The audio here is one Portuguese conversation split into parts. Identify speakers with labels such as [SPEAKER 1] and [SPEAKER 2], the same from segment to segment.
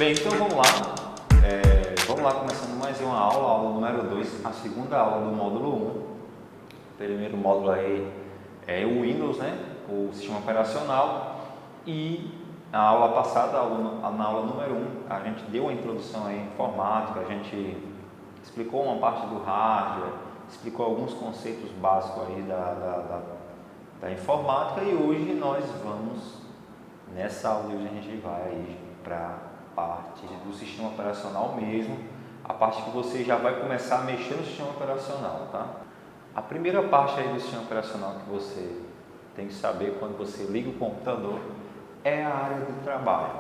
[SPEAKER 1] Bem, então vamos lá. Vamos lá, começando mais uma aula, aula número 2, a segunda aula do módulo 1. O primeiro módulo aí é o Windows, né? O sistema operacional. E na aula passada, na aula número 1, a gente deu a introdução à informática, a gente explicou uma parte do hardware, explicou alguns conceitos básicos aí da informática, e hoje nós vamos, nessa aula de hoje a gente vai aí para parte do sistema operacional mesmo, a parte que você já vai começar a mexer no sistema operacional, tá? A primeira parte aí do sistema operacional que você tem que saber quando você liga o computador é a área do trabalho.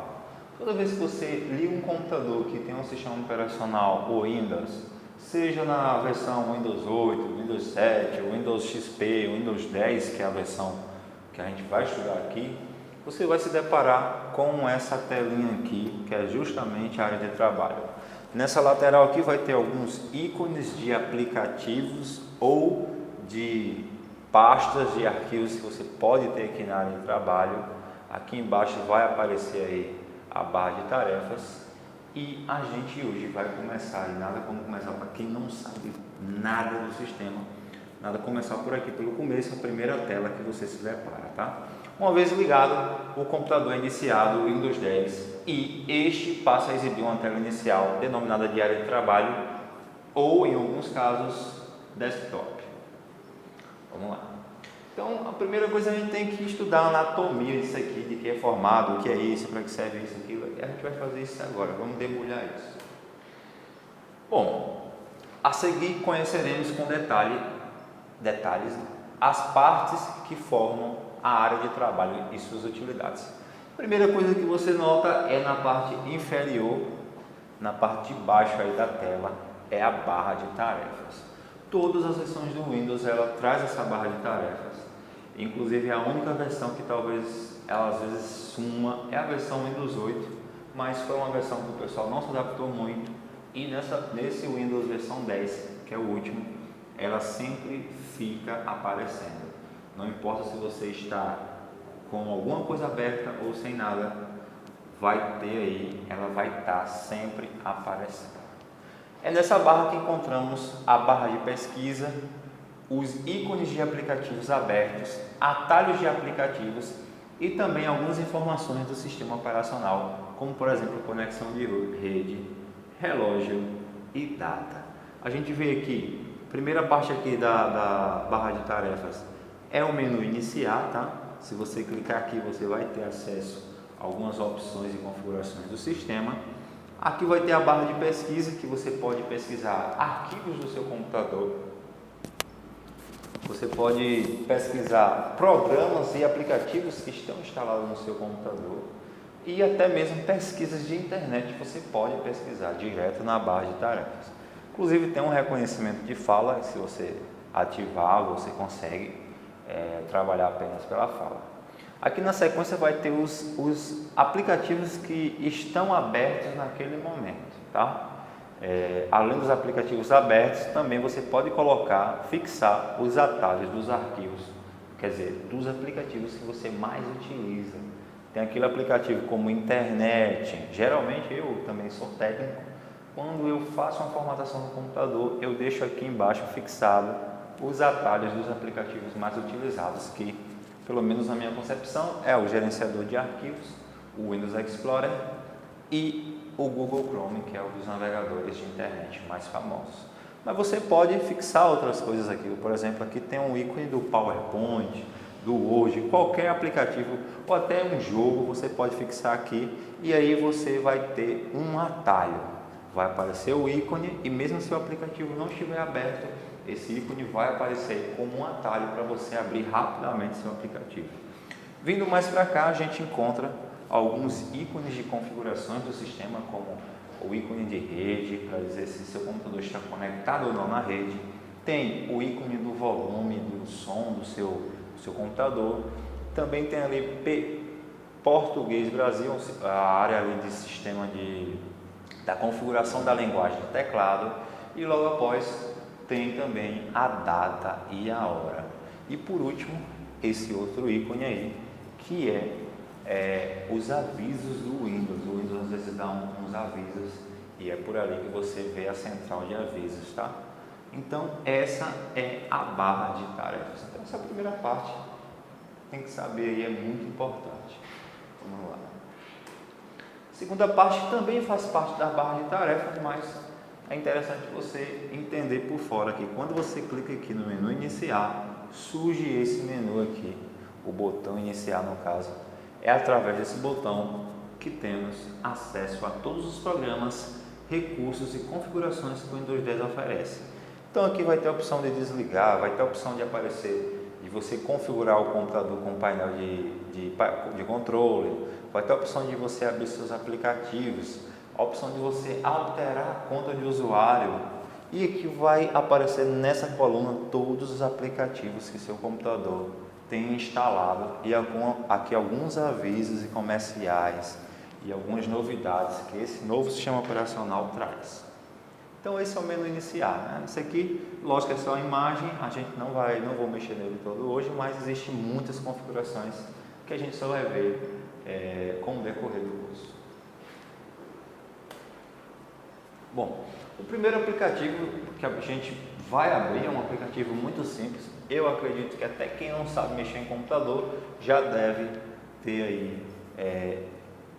[SPEAKER 1] Toda vez que você liga um computador que tem um sistema operacional ou Windows, seja na versão Windows 8, Windows 7, Windows XP, Windows 10, que é a versão que a gente vai estudar aqui, você vai se deparar com essa telinha aqui, que é justamente a área de trabalho. Nessa lateral aqui vai ter alguns ícones de aplicativos ou de pastas de arquivos que você pode ter aqui na área de trabalho. Aqui embaixo vai aparecer aí a barra de tarefas. E a gente hoje vai começar, e nada como começar para quem não sabe nada do sistema, nada começar por aqui, pelo começo, a primeira tela que você se depara, tá? Uma vez ligado, o computador é iniciado, o Windows 10, e este passa a exibir uma tela inicial denominada de área de trabalho, ou em alguns casos, desktop. Vamos lá. Então, a primeira coisa a gente tem que estudar a anatomia disso aqui, de que é formado, o que é isso, para que serve isso, aquilo, e a gente vai fazer isso agora, vamos debulhar isso. Bom, a seguir conheceremos com detalhes as partes que formam a área de trabalho e suas utilidades. A primeira coisa que você nota é na parte inferior, na parte de baixo aí da tela, é a barra de tarefas. Todas as versões do Windows ela traz essa barra de tarefas. Inclusive a única versão que talvez ela às vezes suma é a versão Windows 8, mas foi uma versão que o pessoal não se adaptou muito, e nesse Windows versão 10, que é o último, ela sempre fica aparecendo. Não importa se você está com alguma coisa aberta ou sem nada, vai ter aí, ela vai estar sempre aparecendo. É nessa barra que encontramos a barra de pesquisa, os ícones de aplicativos abertos, atalhos de aplicativos e também algumas informações do sistema operacional, como por exemplo conexão de rede, relógio e data. A gente vê aqui, primeira parte aqui da barra de tarefas é o menu iniciar, tá? Se você clicar aqui você vai ter acesso a algumas opções e configurações do sistema. Aqui vai ter a barra de pesquisa, que você pode pesquisar arquivos do seu computador. Você pode pesquisar programas e aplicativos que estão instalados no seu computador. E até mesmo pesquisas de internet você pode pesquisar direto na barra de tarefas. Inclusive tem um reconhecimento de fala, se você ativar você consegue trabalhar apenas pela fala. Aqui na sequência vai ter os aplicativos que estão abertos naquele momento, tá? Além dos aplicativos abertos, também você pode fixar os atalhos dos arquivos, quer dizer, dos aplicativos que você mais utiliza. Tem aquele aplicativo como internet, geralmente eu também sou técnico, quando eu faço uma formatação no computador, eu deixo aqui embaixo fixado os atalhos dos aplicativos mais utilizados, que pelo menos na minha concepção é o gerenciador de arquivos, o Windows Explorer e o Google Chrome, que é um dos navegadores de internet mais famosos. Mas você pode fixar outras coisas aqui, por exemplo, aqui tem um ícone do PowerPoint, do Word, qualquer aplicativo ou até um jogo você pode fixar aqui, e aí você vai ter um atalho, vai aparecer o ícone, e mesmo se o aplicativo não estiver aberto, esse ícone vai aparecer como um atalho para você abrir rapidamente seu aplicativo. Vindo mais para cá, a gente encontra alguns ícones de configurações do sistema, como o ícone de rede, para dizer se seu computador está conectado ou não na rede. Tem o ícone do volume do som do seu computador. Também tem ali Português Brasil, a área ali de sistema da configuração da linguagem do teclado. E logo após tem também a data e a hora. E por último, esse outro ícone aí, que é os avisos do Windows. O Windows Windows às vezes dá uns avisos e é por ali que você vê a central de avisos, tá? Então essa é a barra de tarefas. Então essa é a primeira parte, tem que saber aí, é muito importante. Vamos lá. Segunda parte também faz parte da barra de tarefas, mas é interessante você entender por fora que quando você clica aqui no menu iniciar, surge esse menu aqui, o botão iniciar no caso. É através desse botão que temos acesso a todos os programas, recursos e configurações que o Windows 10 oferece. Então aqui vai ter a opção de desligar, vai ter a opção de aparecer, de você configurar o computador com painel de controle, vai ter a opção de você abrir seus aplicativos, a opção de você alterar a conta de usuário, e aqui vai aparecer nessa coluna todos os aplicativos que seu computador tem instalado e aqui alguns avisos e comerciais e algumas novidades que esse novo sistema operacional traz. Então esse é o menu iniciar, né? Esse aqui, lógico, é só a imagem, a gente não vou mexer nele todo hoje, mas existem muitas configurações que a gente só vai ver com o decorrer do curso. Bom, o primeiro aplicativo que a gente vai abrir é um aplicativo muito simples. Eu acredito que até quem não sabe mexer em computador já deve ter aí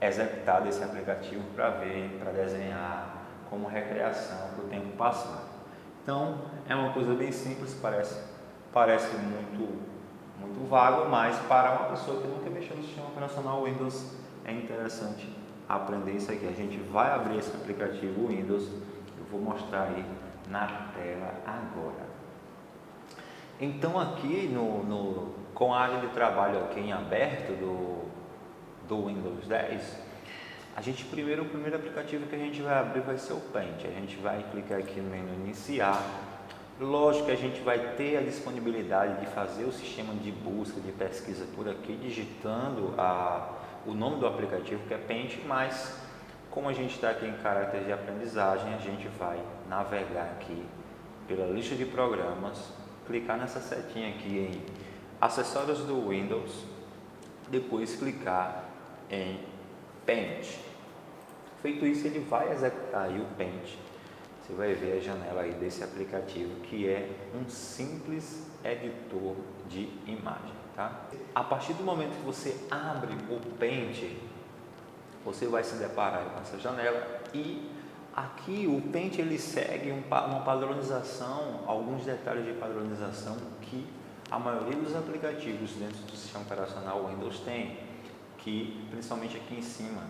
[SPEAKER 1] executado esse aplicativo para ver, para desenhar, como recreação para o tempo passar. Então é uma coisa bem simples, parece muito vago, mas para uma pessoa que nunca mexeu no sistema operacional Windows é interessante aprender isso aqui. A gente vai abrir esse aplicativo Windows, eu vou mostrar aí na tela agora. Então aqui com a área de trabalho aqui em aberto do Windows 10, o primeiro aplicativo que a gente vai abrir vai ser o Paint. A gente vai clicar aqui no menu iniciar. Lógico que a gente vai ter a disponibilidade de fazer o sistema de busca, de pesquisa por aqui, digitando o nome do aplicativo, que é Paint, mas como a gente está aqui em caráter de aprendizagem, a gente vai navegar aqui pela lista de programas, clicar nessa setinha aqui em acessórios do Windows, depois clicar em Paint. Feito isso, ele vai executar aí o Paint. Você vai ver a janela aí desse aplicativo, que é um simples editor de imagem, tá? A partir do momento que você abre o Paint, você vai se deparar com essa janela e aqui o Paint ele segue uma padronização, alguns detalhes de padronização que a maioria dos aplicativos dentro do sistema operacional Windows tem, que principalmente aqui em cima,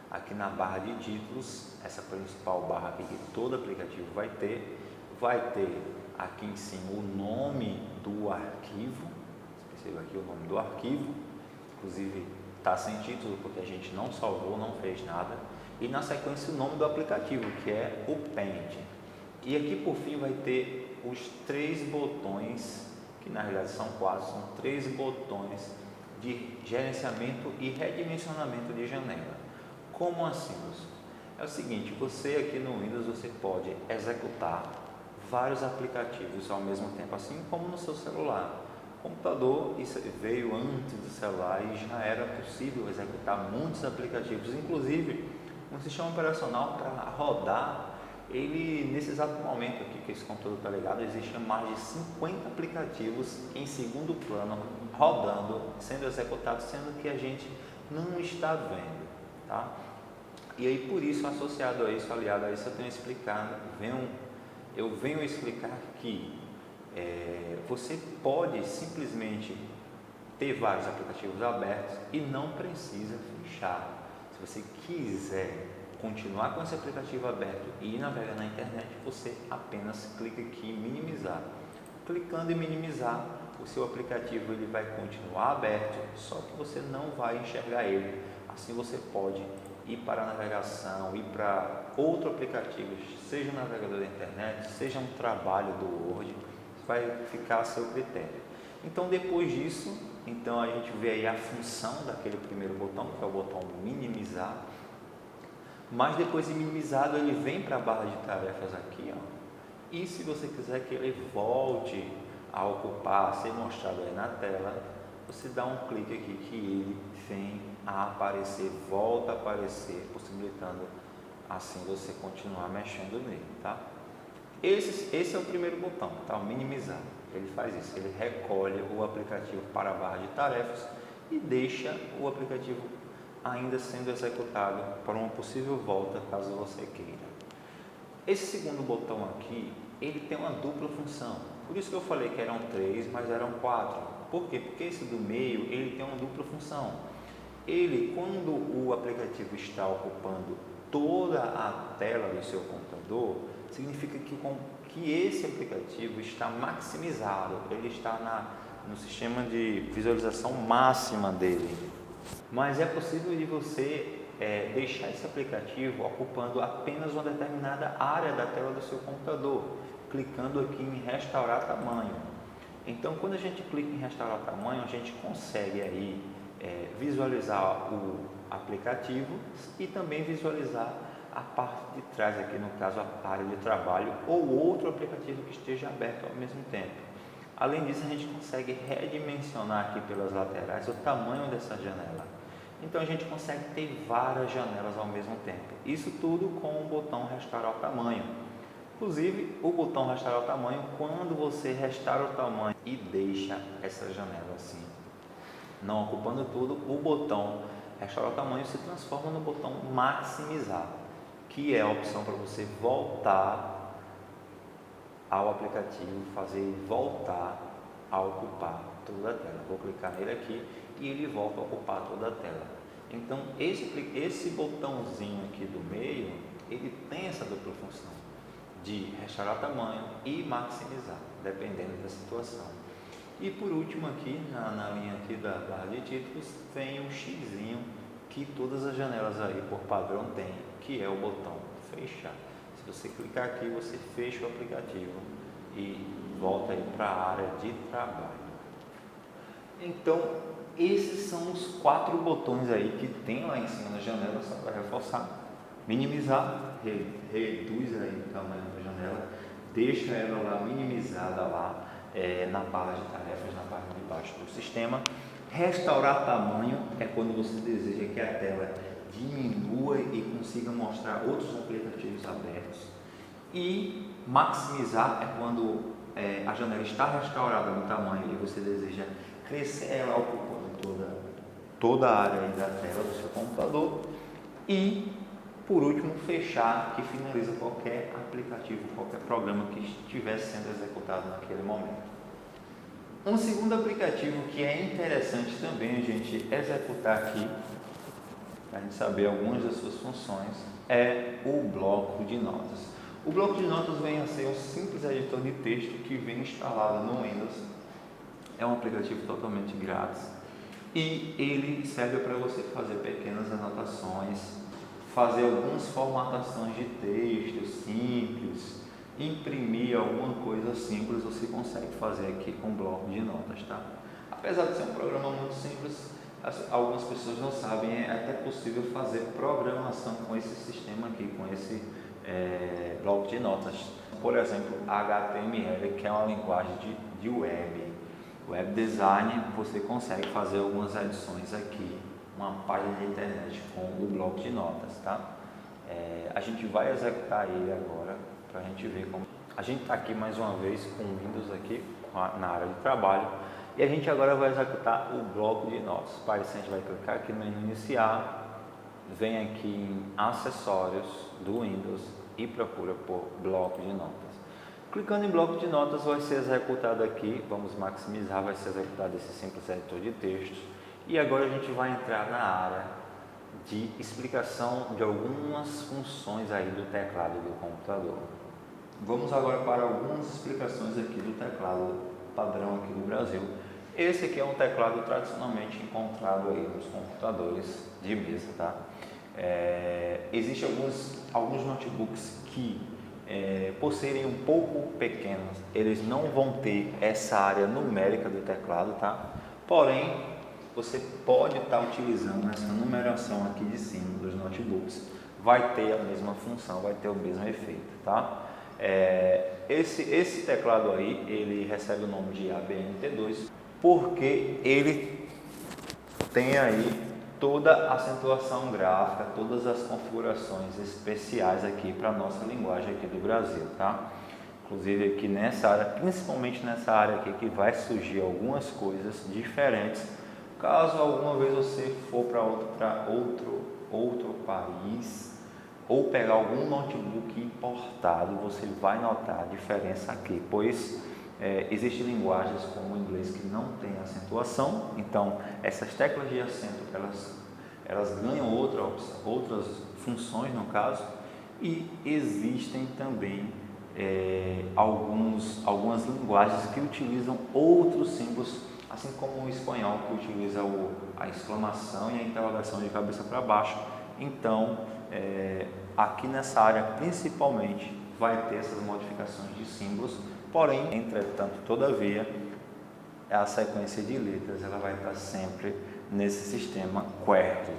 [SPEAKER 1] aqui na barra de títulos, essa principal barra aqui que todo aplicativo vai ter aqui em cima o nome do arquivo, perceba aqui o nome do arquivo, inclusive está sem título porque a gente não salvou, não fez nada, e na sequência o nome do aplicativo, que é o Paint. E aqui por fim vai ter os 3 botões, que na realidade são 4, são 3 botões de gerenciamento e redimensionamento de janela. Como assim, professor? É o seguinte, você aqui no Windows você pode executar vários aplicativos ao mesmo tempo, assim como no seu celular. O computador isso veio antes do celular e já era possível executar muitos aplicativos, inclusive um sistema operacional para rodar. Ele, nesse exato momento aqui que esse computador está ligado, existem mais de 50 aplicativos em segundo plano rodando, sendo executados, sendo que a gente não está vendo, tá? E aí por isso, associado a isso, aliado a isso, eu venho explicar que você pode simplesmente ter vários aplicativos abertos e não precisa fechar. Se você quiser continuar com esse aplicativo aberto e navegar na internet, você apenas clica aqui em minimizar. Clicando em minimizar, o seu aplicativo ele vai continuar aberto, só que você não vai enxergar ele. Assim você pode ir para a navegação, ir para outro aplicativo, seja um navegador da internet, seja um trabalho do Word, vai ficar a seu critério. Então depois disso, então a gente vê aí a função daquele primeiro botão, que é o botão minimizar, mas depois de minimizado ele vem para a barra de tarefas aqui, ó, e se você quiser que ele volte a ocupar, a ser mostrado aí na tela, você dá um clique aqui que ele vem a aparecer, volta a aparecer, possibilitando assim você continuar mexendo nele, tá? Esse é o primeiro botão, tá? O minimizar. Ele faz isso, ele recolhe o aplicativo para a barra de tarefas e deixa o aplicativo ainda sendo executado para uma possível volta, caso você queira. Esse segundo botão aqui, ele tem uma dupla função. Por isso que eu falei que eram 3, mas eram 4. Por quê? Porque esse do meio, ele tem uma dupla função. Ele, quando o aplicativo está ocupando toda a tela do seu computador, significa que esse aplicativo está maximizado, ele está no sistema de visualização máxima dele. Mas é possível de você deixar esse aplicativo ocupando apenas uma determinada área da tela do seu computador, clicando aqui em restaurar tamanho. Então, quando a gente clica em restaurar tamanho, a gente consegue aí visualizar o aplicativo e também visualizar a parte de trás aqui, no caso a área de trabalho ou outro aplicativo que esteja aberto ao mesmo tempo. Além disso, a gente consegue redimensionar aqui pelas laterais o tamanho dessa janela. Então a gente consegue ter várias janelas ao mesmo tempo. Isso tudo com o botão restaurar o tamanho. Inclusive, o botão restaurar o tamanho, quando você restaura o tamanho e deixa essa janela assim, não ocupando tudo, o botão restaurar o tamanho se transforma no botão maximizar, que é a opção para você voltar ao aplicativo, fazer ele voltar a ocupar toda a tela. Vou clicar nele aqui e ele volta a ocupar toda a tela. Então, esse botãozinho aqui do meio, ele tem essa dupla função de restaurar tamanho e maximizar, dependendo da situação. E por último aqui, na linha aqui da barra de títulos, vem um xizinho que todas as janelas aí por padrão tem, que é o botão fechar. Se você clicar aqui, você fecha o aplicativo e volta aí para a área de trabalho. Então, esses são os 4 botões aí que tem lá em cima da janela, só para reforçar. Minimizar, reduz aí o tamanho da janela, deixa ela lá minimizada lá na barra de tarefas, na parte de baixo do sistema. Restaurar tamanho é quando você deseja que a tela diminua e consiga mostrar outros aplicativos abertos. E maximizar é quando a janela está restaurada no tamanho e você deseja crescer ela ocupando toda a área da tela do seu computador. E por último, fechar, que finaliza qualquer aplicativo, qualquer programa que estivesse sendo executado naquele momento. Um segundo aplicativo que é interessante também a gente executar aqui, para a gente saber algumas das suas funções, é o bloco de notas. O bloco de notas vem a ser um simples editor de texto que vem instalado no Windows. É um aplicativo totalmente grátis e ele serve para você fazer pequenas anotações, fazer algumas formatações de texto simples, imprimir alguma coisa simples, você consegue fazer aqui com o bloco de notas, tá? Apesar de ser um programa muito simples, algumas pessoas não sabem, é até possível fazer programação com esse sistema aqui, com esse bloco de notas. Por exemplo, HTML, que é uma linguagem de web design, você consegue fazer algumas adições aqui, uma página de internet com o bloco de notas, tá? A gente vai executar ele agora para a gente ver como. A gente está aqui mais uma vez com o Windows aqui na área de trabalho e a gente agora vai executar o bloco de notas. Para isso a gente vai clicar aqui no menu iniciar, vem aqui em acessórios do Windows e procura por bloco de notas. Clicando em bloco de notas vai ser executado aqui, vamos maximizar, vai ser executado esse simples editor de texto. E agora a gente vai entrar na área de explicação de algumas funções aí do teclado do computador. Vamos agora para algumas explicações aqui do teclado padrão aqui do Brasil. Esse aqui é um teclado tradicionalmente encontrado aí nos computadores de mesa, tá? Existem alguns notebooks que, por serem um pouco pequenos, eles não vão ter essa área numérica do teclado, tá? Porém, você pode estar utilizando essa numeração aqui de cima dos notebooks, vai ter a mesma função, vai ter o mesmo efeito, tá? Esse teclado aí, ele recebe o nome de ABNT2, porque ele tem aí toda a acentuação gráfica, todas as configurações especiais aqui para a nossa linguagem aqui do Brasil, tá? Inclusive aqui nessa área, principalmente nessa área aqui, que vai surgir algumas coisas diferentes. Caso alguma vez você for para outro país ou pegar algum notebook importado, você vai notar a diferença aqui, pois existem linguagens como o inglês que não tem acentuação, então essas teclas de acento elas ganham outras funções no caso, e existem também algumas linguagens que utilizam outros símbolos, assim como o espanhol que utiliza a exclamação e a interrogação de cabeça para baixo. Então aqui nessa área principalmente vai ter essas modificações de símbolos, porém, entretanto, todavia, a sequência de letras ela vai estar sempre nesse sistema QWERTY,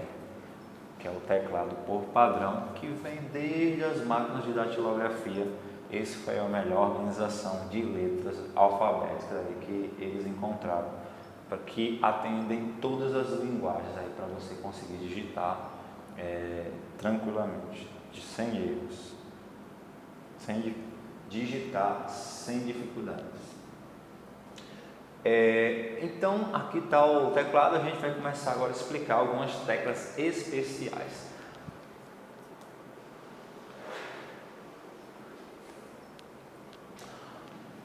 [SPEAKER 1] que é o teclado por padrão, que vem desde as máquinas de datilografia. Esse foi a melhor organização de letras alfabéticas aí que eles encontraram, que atendem todas as linguagens aí para você conseguir digitar tranquilamente, sem erros, sem digitar sem dificuldades. Então aqui está o teclado. A gente vai começar agora a explicar algumas teclas especiais.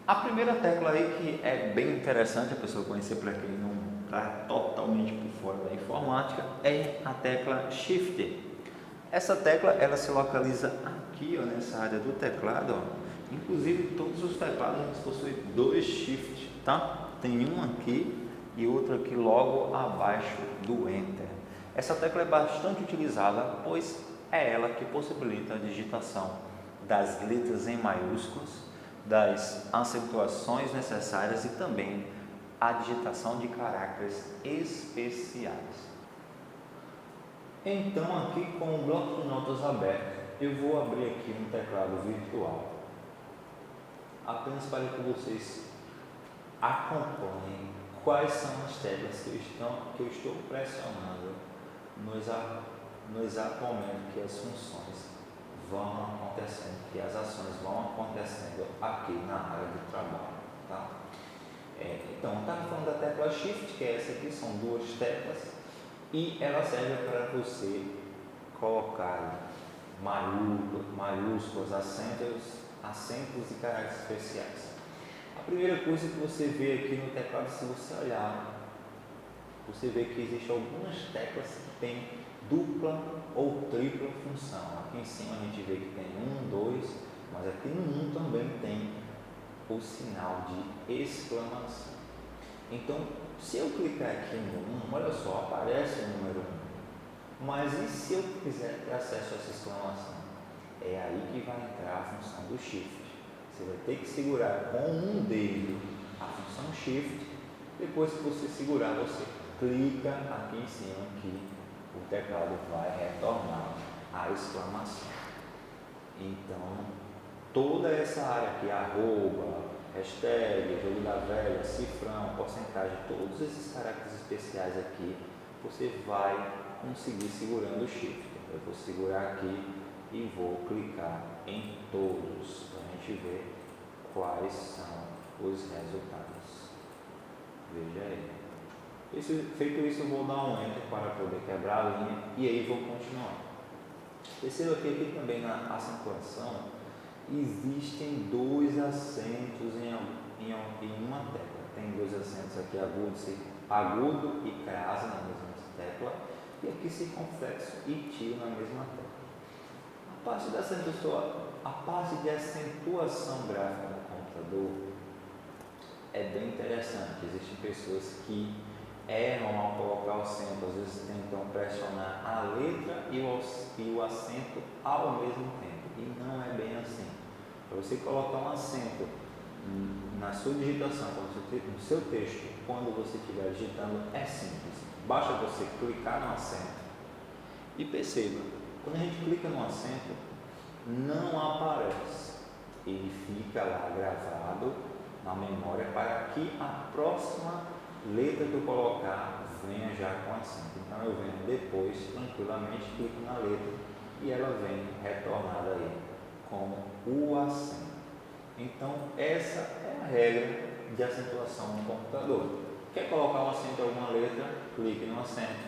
[SPEAKER 1] A primeira tecla aí que é bem interessante a pessoa conhecer para quem não está totalmente por fora da informática é a tecla Shift. Essa tecla ela se localiza aqui, ó, nessa área do teclado, ó. Inclusive todos os teclados eles possuem dois Shift, tá? Tem um aqui e outro aqui logo abaixo do Enter. Essa tecla é bastante utilizada, pois é ela que possibilita a digitação das letras em maiúsculos, das acentuações necessárias e também a digitação de caracteres especiais. Então aqui com o bloco de notas aberto, eu vou abrir aqui um teclado virtual, apenas para que vocês acompanhem quais são as teclas que eu estou pressionando no exato momento que as funções vão acontecendo, que as ações vão acontecendo aqui na área de trabalho, tá? Então, estava falando da tecla Shift, que é essa aqui, são duas teclas, e ela serve para você colocar maiúsculos, acentos e caracteres especiais. A primeira coisa que você vê aqui no teclado, se você olhar, você vê que existem algumas teclas que têm dupla ou tripla função. Aqui em cima a gente vê que tem 1, 2, mas aqui no 1 também tem o sinal de exclamação. Então, se eu clicar aqui no 1, olha só, aparece o número 1. Mas e se eu quiser ter acesso a essa exclamação? É aí que vai entrar a função do Shift. Você vai ter que segurar com um dedo a função Shift. Depois que você segurar, você clica aqui em cima que o teclado vai retornar a exclamação. Então, toda essa área aqui, arroba, hashtag, jogo da velha, cifrão, porcentagem, todos esses caracteres especiais aqui, você vai conseguir segurando o Shift. Eu vou segurar aqui e vou clicar em todos para a gente ver quais são os resultados. Veja aí. Feito isso, eu vou dar um Enter para poder quebrar a linha e aí vou continuar. Perceba que aqui também na acentuação existem dois acentos em uma tecla. Tem dois acentos aqui, agudo e crase na mesma tecla, e aqui circunflexo e tio na mesma tecla. A parte de acentuação gráfica no computador é bem interessante. Existem pessoas que erram ao colocar o acento, às vezes tentam pressionar a letra e o acento ao mesmo tempo, e não é bem assim. Para você colocar um acento na sua digitação, no seu texto, quando você estiver digitando, é simples. Basta você clicar no acento e perceba, quando a gente clica no acento, não aparece, ele fica lá gravado na memória para que a próxima letra que eu colocar venha já com acento. Então eu venho depois, tranquilamente, clico na letra e ela vem retornada aí com o acento. Então essa é a regra de acentuação no computador. Quer colocar um acento em alguma letra, clique no acento,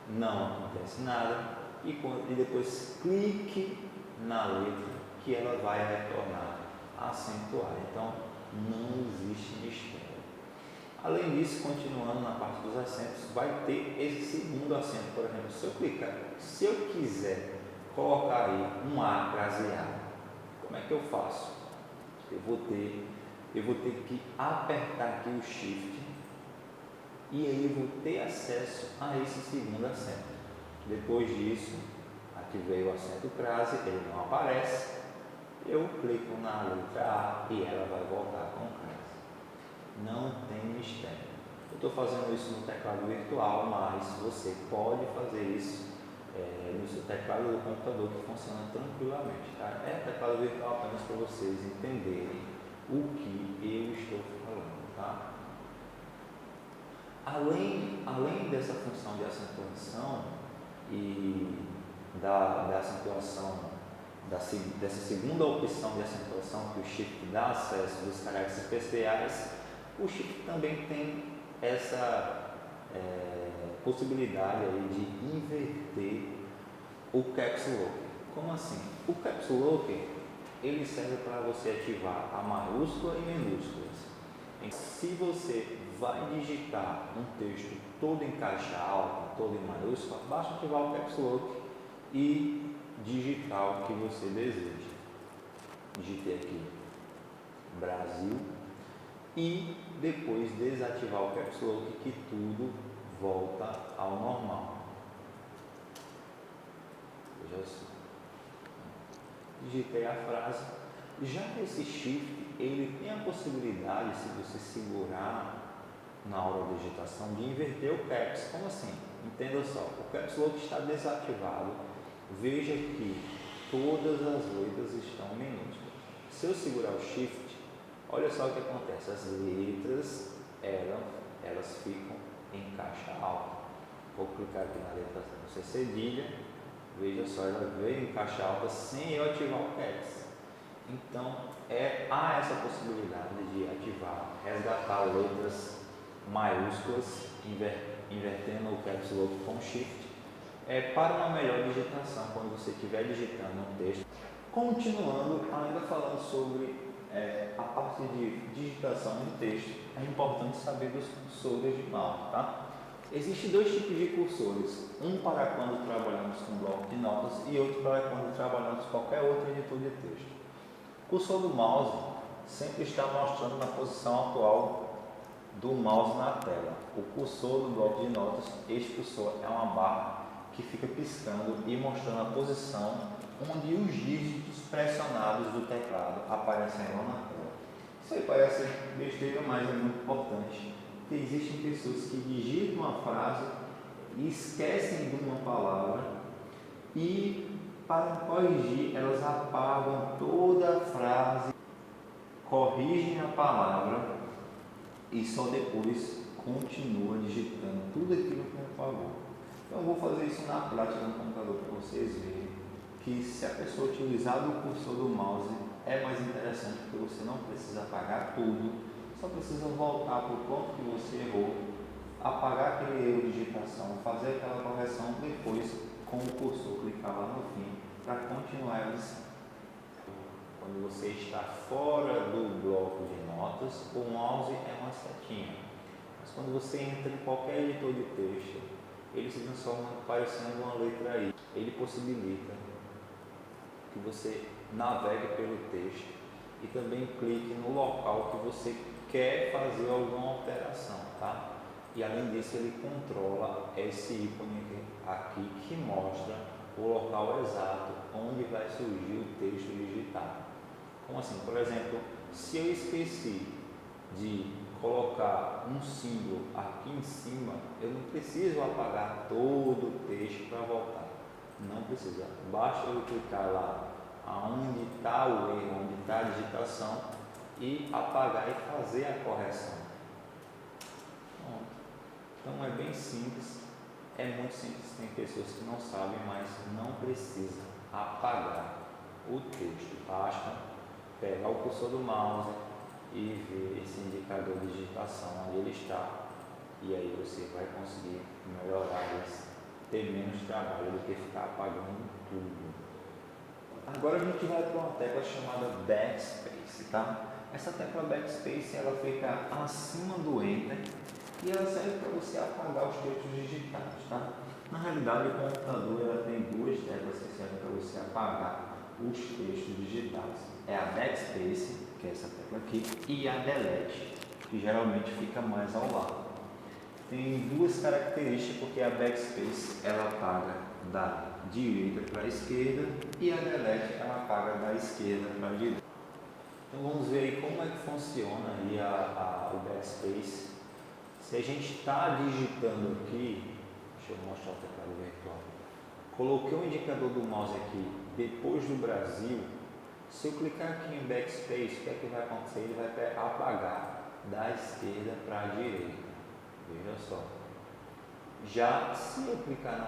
[SPEAKER 1] não acontece nada, e depois clique na letra que ela vai retornar acentuada. Então não existe mistério. Além disso, continuando na parte dos acentos, vai ter esse segundo acento. Por exemplo, se eu quiser colocar aí um A craseado, como é que eu faço? Eu vou ter que apertar aqui o Shift e aí eu vou ter acesso a esse segundo acento. Depois disso, ativei o acento crase, ele não aparece, eu clico na letra A e ela vai voltar com o crase. Não tem mistério. Eu estou fazendo isso no teclado virtual, mas você pode fazer isso no seu teclado do computador, que funciona tranquilamente. Tá? É teclado virtual apenas para vocês entenderem o que eu estou falando. Tá? Além dessa função de acentuação e da acentuação, dessa segunda opção de acentuação que o Shift dá acesso dos caracteres especiais, o Shift também tem essa possibilidade aí de inverter o Caps Lock. Como assim? O Caps Lock ele serve para você ativar a maiúscula e minúsculas. Se você vai digitar um texto todo em caixa alta, todo em maiúscula, basta ativar o Caps Lock e digitar o que você deseja. Digitei aqui Brasil e depois desativar o Caps Lock, que tudo volta ao normal. Veja só. Digitei a frase. Já esse Shift, ele tem a possibilidade, se você segurar na hora da digitação, de inverter o Caps. Como assim? Entenda só, o Caps Lock está desativado. Veja que todas as letras estão minúsculas. Se eu segurar o Shift, olha só o que acontece, as letras elas ficam em caixa alta. Vou clicar aqui na letra C cedilha, veja só, ela veio em caixa alta sem eu ativar o Caps. Então há essa possibilidade de ativar, resgatar letras maiúsculas, invertendo o Caps Lock com Shift, para uma melhor digitação quando você estiver digitando um texto. Continuando, ainda falando sobre a parte de digitação de texto, é importante saber dos cursores de mouse, tá? Existem dois tipos de cursores, um para quando trabalhamos com bloco de notas e outro para quando trabalhamos com qualquer outro editor de texto. O cursor do mouse sempre está mostrando na posição atual do mouse na tela. O cursor do bloco de notas, este cursor é uma barra que fica piscando e mostrando a posição onde os dígitos pressionados do teclado aparecerão na tela. Isso aí parece besteira, mas é muito importante, porque existem pessoas que digitam uma frase e esquecem de uma palavra e, para corrigir, elas apagam toda a frase, corrigem a palavra e só depois continua digitando tudo aquilo que me falou. Então eu vou fazer isso na prática no computador para vocês verem que se a pessoa utilizar o cursor do mouse é mais interessante, porque você não precisa apagar tudo, só precisa voltar para o ponto que você errou, apagar aquele erro de digitação, fazer aquela correção, depois com o cursor clicar lá no fim para continuar a lição. Quando você está fora do bloco de notas, o mouse é uma setinha, mas quando você entra em qualquer editor de texto, ele se transforma parecendo uma letra I. Ele possibilita que você navegue pelo texto e também clique no local que você quer fazer alguma alteração, tá? E além disso, ele controla esse ícone aqui que mostra o local exato onde vai surgir o texto digitado. Como assim? Por exemplo, se eu esqueci de colocar um símbolo aqui em cima, eu não preciso apagar todo o texto para voltar. Não precisa. Basta eu clicar lá onde está o erro, onde está a digitação e apagar e fazer a correção. Pronto. Então é bem simples, é muito simples, tem pessoas que não sabem, mas não precisa apagar o texto, basta pegar o cursor do mouse e ver esse indicador de digitação onde ele está, e aí você vai conseguir melhorar isso, ter menos trabalho do que ficar apagando tudo. Agora a gente vai para uma tecla chamada Backspace, tá? Essa tecla Backspace ela fica acima do Enter e ela serve para você apagar os textos digitais, tá? Na realidade, o computador ela tem duas teclas que servem para você apagar os textos digitais. É a Backspace, que é essa tecla aqui, e a Delete, que geralmente fica mais ao lado. Tem duas características, porque a Backspace ela apaga da direita para a esquerda e a Delete ela apaga da esquerda para a direita. Então vamos ver aí como é que funciona aí o Backspace. Se a gente está digitando aqui, deixa eu mostrar o teclado virtual. Coloquei o indicador do mouse aqui depois do Brasil. Se eu clicar aqui em Backspace, o que é que vai acontecer? Ele vai apagar da esquerda para a direita. Veja só. Já se eu clicar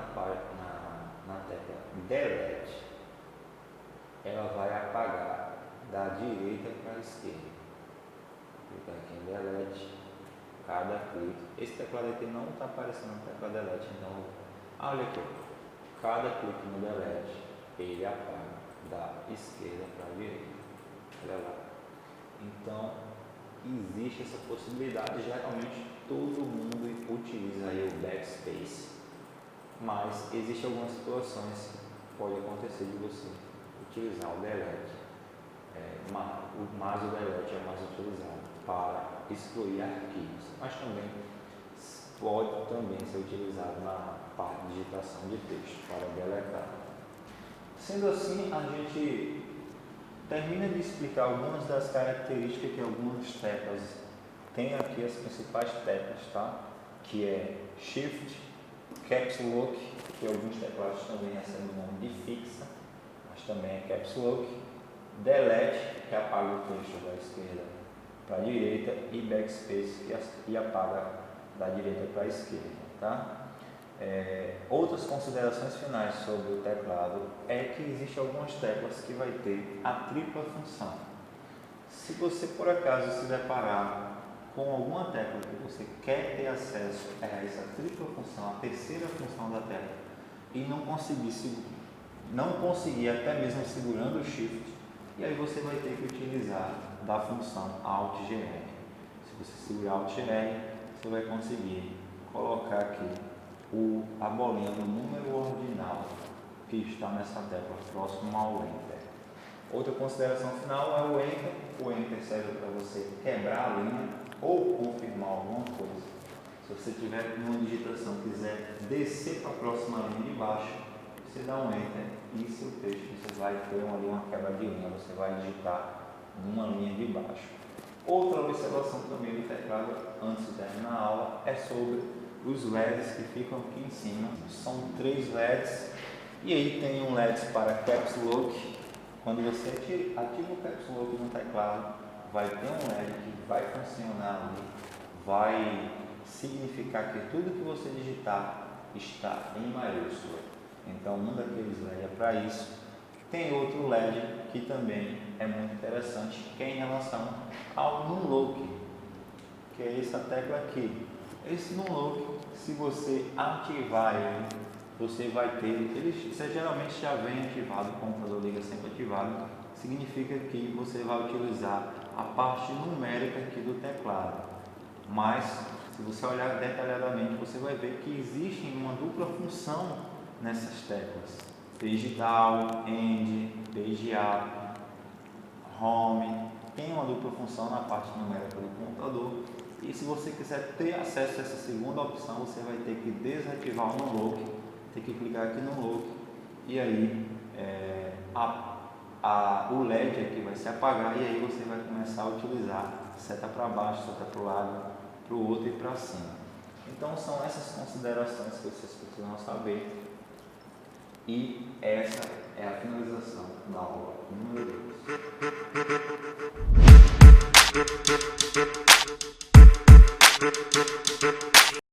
[SPEAKER 1] na tecla Delete, ela vai apagar da direita para a esquerda. Vou clicar aqui em Delete, cada clique. Esse teclado aqui não está aparecendo no teclado Delete, então olha aqui. Cada clique no Delete, ele apaga da esquerda para a direita. Olha lá. Então, existe essa possibilidade. Geralmente todo mundo utiliza aí o Backspace, mas existem algumas situações que pode acontecer de você utilizar o Delete, mas o Delete é mais utilizado para excluir arquivos, mas também pode também ser utilizado na parte de digitação de texto para deletar. Sendo assim, a gente termina de explicar algumas das características que algumas teclas têm aqui, as principais teclas, tá? Que é Shift, Caps Lock, que alguns teclados também recebem o nome de fixa, mas também é Caps Lock, Delete, que apaga o texto da esquerda para a direita, e Backspace, que apaga da direita para a esquerda, tá? Outras considerações finais sobre o teclado é que existem algumas teclas que vai ter a tripla função. Se você por acaso se deparar com alguma tecla que você quer ter acesso a essa tripla função, a terceira função da tecla, e não conseguir até mesmo segurando o Shift, e aí você vai ter que utilizar da função Alt-GR. Se você segurar Alt-GR, você vai conseguir colocar aqui a bolinha do número ordinal que está nessa tecla, próximo ao Enter. Outra consideração final é o Enter. O Enter serve para você quebrar a linha ou confirmar alguma coisa. Se você tiver numa digitação e quiser descer para a próxima linha de baixo, você dá um Enter e seu texto você vai ter ali uma quebra de linha, você vai digitar numa linha de baixo. Outra observação também do teclado, antes de terminar a aula, é sobre os LEDs que ficam aqui em cima. São 3 LEDs e aí tem um LED para Caps Lock. Quando você ativa o Caps Lock no teclado, vai ter um LED que vai funcionar ali, vai significar que tudo que você digitar está em maiúscula. Então um daqueles LEDs é para isso. Tem outro LED que também é muito interessante, que é em relação ao Numlock, que é essa tecla aqui. Esse Numlock, se você ativar ele, você vai ter, você geralmente já vem ativado, o computador liga sempre ativado, significa que você vai utilizar a parte numérica aqui do teclado. Mas, se você olhar detalhadamente, você vai ver que existe uma dupla função nessas teclas. Page Down, End, Page Up, Home, tem uma dupla função na parte numérica do computador. E se você quiser ter acesso a essa segunda opção, você vai ter que desativar o Numlock, ter que clicar aqui no Lock, e aí o LED aqui vai se apagar, e aí você vai começar a utilizar seta para baixo, seta para o lado, para o outro e para cima. Então são essas considerações que vocês precisam saber, e essa é a finalização da aula número 2.